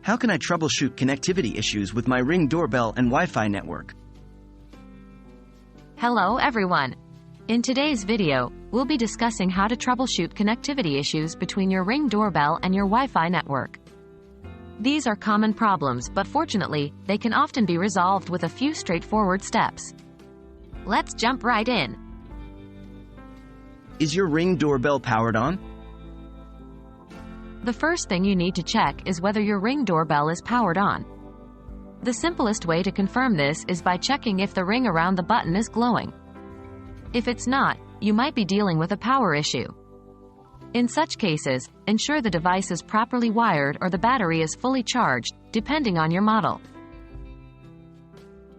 How can I troubleshoot connectivity issues with my Ring Doorbell and Wi-Fi network? Hello everyone. In today's video, we'll be discussing how to troubleshoot connectivity issues between your Ring Doorbell and your Wi-Fi network. These are common problems, but fortunately, they can often be resolved with a few straightforward steps. Let's jump right in. Is your Ring Doorbell powered on? The first thing you need to check is whether your Ring Doorbell is powered on. The simplest way to confirm this is by checking if the ring around the button is glowing. If it's not, you might be dealing with a power issue. In such cases, ensure the device is properly wired or the battery is fully charged, depending on your model.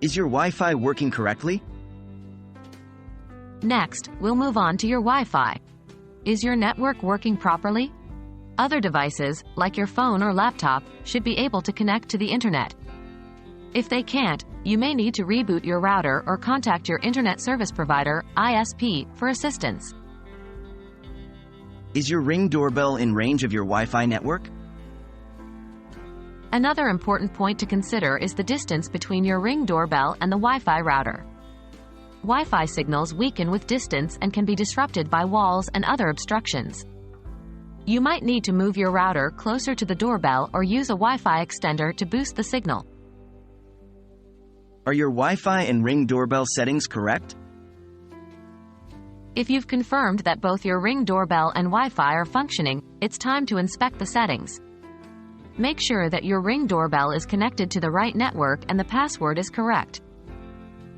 Is your Wi-Fi working correctly? Next, we'll move on to your Wi-Fi. Is your network working properly? Other devices, like your phone or laptop, should be able to connect to the internet. If they can't, you may need to reboot your router or contact your Internet Service Provider, ISP, for assistance. Is your Ring Doorbell in range of your Wi-Fi network? Another important point to consider is the distance between your Ring Doorbell and the Wi-Fi router. Wi-Fi signals weaken with distance and can be disrupted by walls and other obstructions. You might need to move your router closer to the doorbell or use a Wi-Fi extender to boost the signal. Are your Wi-Fi and Ring Doorbell settings correct? If you've confirmed that both your Ring Doorbell and Wi-Fi are functioning, it's time to inspect the settings. Make sure that your Ring Doorbell is connected to the right network and the password is correct.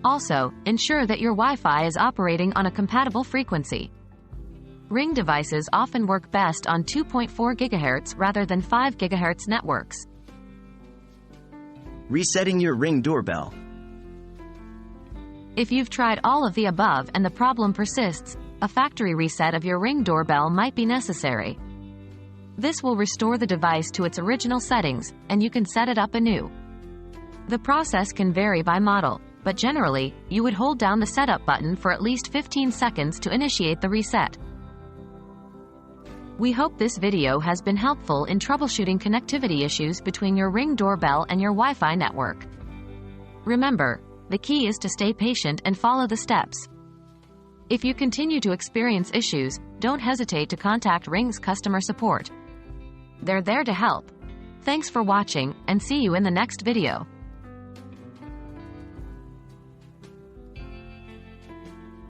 Also, ensure that your Wi-Fi is operating on a compatible frequency. Ring devices often work best on 2.4 GHz rather than 5 GHz networks. Resetting your Ring Doorbell. If you've tried all of the above and the problem persists, a factory reset of your Ring Doorbell might be necessary. This will restore the device to its original settings, and you can set it up anew. The process can vary by model, but generally, you would hold down the setup button for at least 15 seconds to initiate the reset. We hope this video has been helpful in troubleshooting connectivity issues between your Ring Doorbell and your Wi-Fi network. Remember, the key is to stay patient and follow the steps. If you continue to experience issues, don't hesitate to contact Ring's customer support. They're there to help. Thanks for watching, and see you in the next video.